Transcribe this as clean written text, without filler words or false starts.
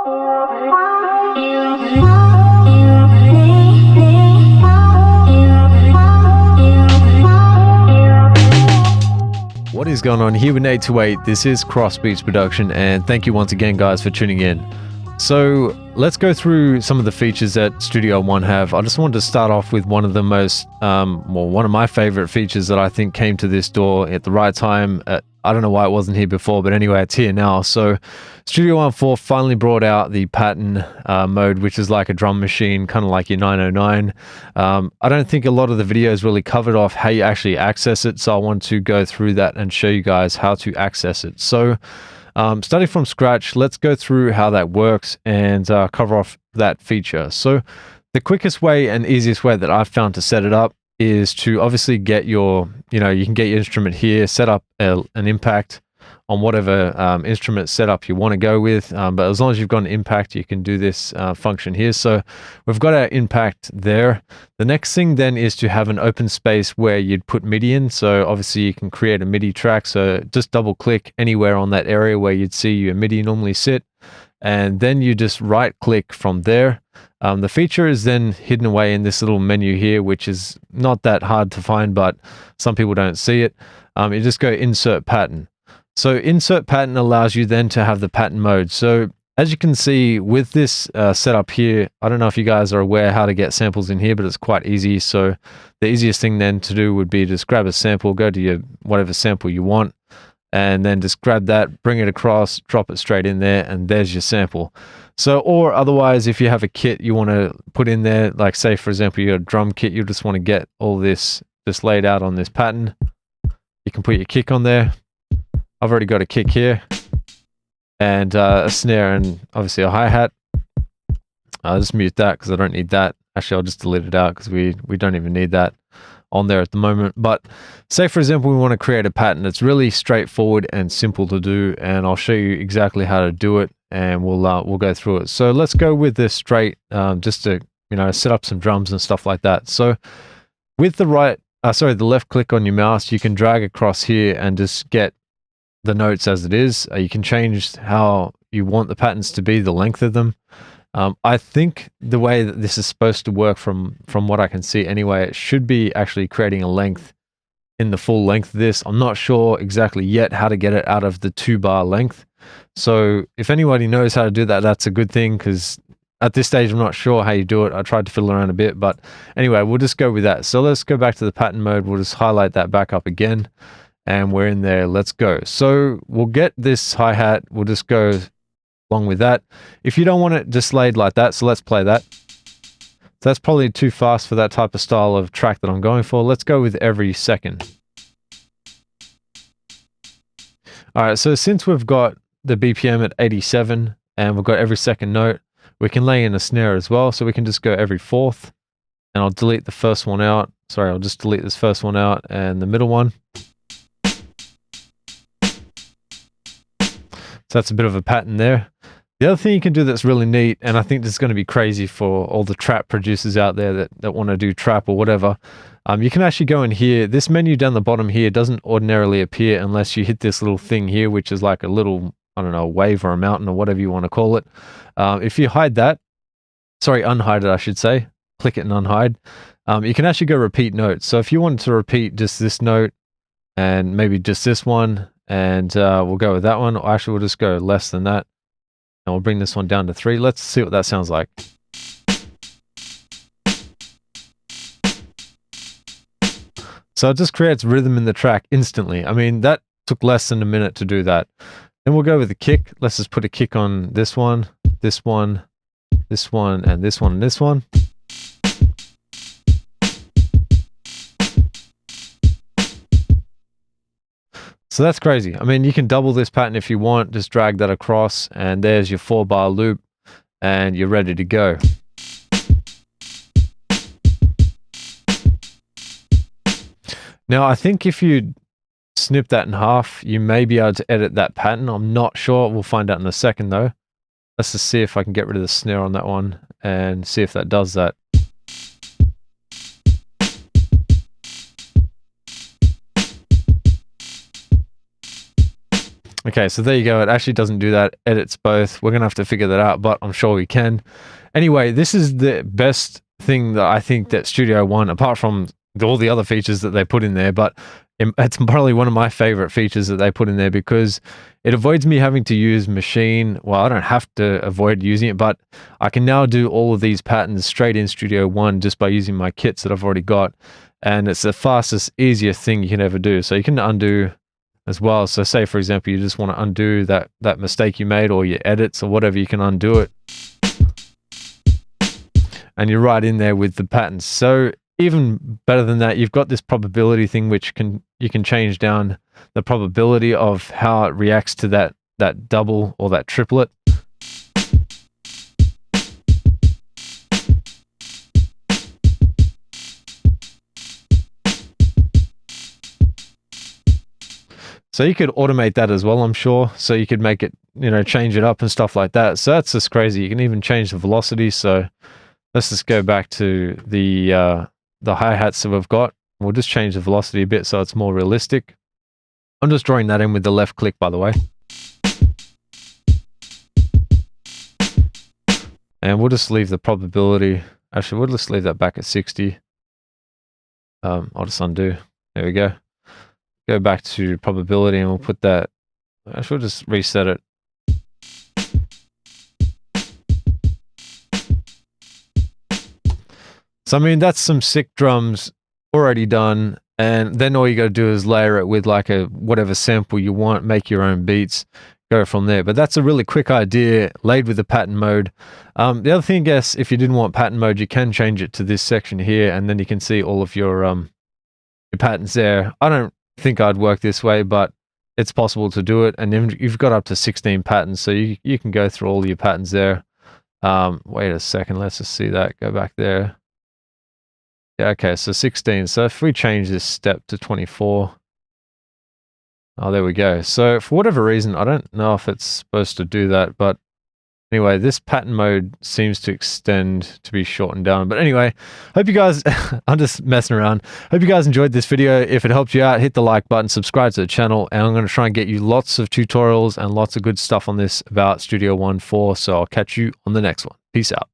What is going on here with 828? This is Crossbeats production, and thank you once again guys for tuning in. So let's go through some of the features that Studio One have. I just wanted to start off with one of the most, one of my favorite features that I think came to this door at the right time. I don't know why it wasn't here before, but anyway, it's here now. So Studio One 4 finally brought out the pattern mode, which is like a drum machine, kind of like your 909. I don't think a lot of the videos really covered off how you actually access it, so I want to go through that and show you guys how to access it. So starting from scratch, let's go through how that works and cover off that feature. So the quickest way and easiest way that I've found to set it up is to obviously get your, you can get your instrument here, set up an impact on whatever instrument setup you want to go with. But as long as you've got an impact, you can do this function here. So we've got our impact there. The next thing then is to have an open space where you'd put MIDI in. So obviously you can create a MIDI track. So just double click anywhere on that area where you'd see your MIDI normally sit. And then you just right click from there. The feature is then hidden away in this little menu here, which is not that hard to find, but some people don't see it. You just go insert pattern. So insert pattern allows you then to have the pattern mode. So as you can see with this setup here, I don't know if you guys are aware how to get samples in here, but it's quite easy. So the easiest thing then to do would be just grab a sample, go to your whatever sample you want, and then just grab that, bring it across, drop it straight in there, and there's your sample. So, or otherwise, if you have a kit you want to put in there, like say, for example, your drum kit, you just want to get all this just laid out on this pattern. You can put your kick on there. I've already got a kick here and a snare and obviously a hi-hat. I'll just mute that because I don't need that. Actually, I'll just delete it out because we don't even need that on there at the moment. But say, for example, we want to create a pattern. It's really straightforward and simple to do, and I'll show you exactly how to do it, and we'll go through it. So let's go with this straight, just to set up some drums and stuff like that. So with the the left click on your mouse, you can drag across here and just get the notes as it is. You can change how you want the patterns to be, the length of them. I think the way that this is supposed to work from what I can see anyway, it should be actually creating a length in the full length of this. I'm not sure exactly yet how to get it out of the 2-bar length. So if anybody knows how to do that, that's a good thing, because at this stage, I'm not sure how you do it. I tried to fiddle around a bit, but anyway, we'll just go with that. So let's go back to the pattern mode. We'll just highlight that back up again, and we're in there. Let's go. So we'll get this hi-hat. We'll just go along with that. If you don't want it just laid like that, so let's play that. So that's probably too fast for that type of style of track that I'm going for. Let's go with every second. All right, so since we've got the BPM at 87 and we've got every second note, we can lay in a snare as well. So we can just go every fourth, and I'll delete the first one out. Sorry, I'll just delete this first one out and the middle one. So that's a bit of a pattern there. The other thing you can do that's really neat, and I think this is going to be crazy for all the trap producers out there that want to do trap or whatever, you can actually go in here. This menu down the bottom here doesn't ordinarily appear unless you hit this little thing here, which is like a little, I don't know, a wave or a mountain or whatever you want to call it. If you hide that, sorry, unhide it, I should say, click it and unhide, you can actually go repeat notes. So if you wanted to repeat just this note and maybe just this one, and we'll go with that one, or actually we'll just go less than that, and we'll bring this one down to 3. Let's see what that sounds like. So it just creates rhythm in the track instantly. I mean, that took less than a minute to do that. Then we'll go with the kick. Let's just put a kick on this one, this one, this one, and this one, and this one. So that's crazy. I mean, you can double this pattern if you want. Just drag that across, and there's your 4-bar loop, and you're ready to go. Now, I think if you snip that in half, you may be able to edit that pattern. I'm not sure. We'll find out in a second, though. Let's just see if I can get rid of the snare on that one and see if that does that. Okay, so there you go. It actually doesn't do that. Edits both. We're going to have to figure that out, but I'm sure we can. Anyway, this is the best thing that I think that Studio One, apart from all the other features that they put in there, but it's probably one of my favorite features that they put in there because it avoids me having to use Maschine. Well, I don't have to avoid using it, but I can now do all of these patterns straight in Studio One just by using my kits that I've already got. And it's the fastest, easiest thing you can ever do. So you can undo as well. So say, for example, you just want to undo that mistake you made or your edits or whatever, you can undo it. And you're right in there with the patterns. So even better than that, you've got this probability thing, which you can change down the probability of how it reacts to that double or that triplet. So you could automate that as well, I'm sure. So you could make it, change it up and stuff like that. So that's just crazy. You can even change the velocity. So let's just go back to the hi-hats that we've got. We'll just change the velocity a bit so it's more realistic. I'm just drawing that in with the left click, by the way. And we'll just leave the probability. Actually, we'll just leave that back at 60. I'll just undo. There we go. Go back to probability and we'll put that. Actually, we'll just reset it. So, I mean, that's some sick drums already done. And then all you got to do is layer it with like a whatever sample you want, make your own beats, go from there. But that's a really quick idea laid with the pattern mode. The other thing, I guess, if you didn't want pattern mode, you can change it to this section here, and then you can see all of your patterns there. I don't think I'd work this way, but it's possible to do it. And then you've got up to 16 patterns, so you can go through all your patterns there. Wait a second, let's just see that. Go back there. Yeah, okay, so 16. So if we change this step to 24, oh, there we go. So for whatever reason, I don't know if it's supposed to do that, but anyway, this pattern mode seems to extend to be shortened down. But anyway, hope you guys, I'm just messing around. Hope you guys enjoyed this video. If it helped you out, hit the like button, subscribe to the channel, and I'm going to try and get you lots of tutorials and lots of good stuff on this about Studio One 4. So I'll catch you on the next one. Peace out.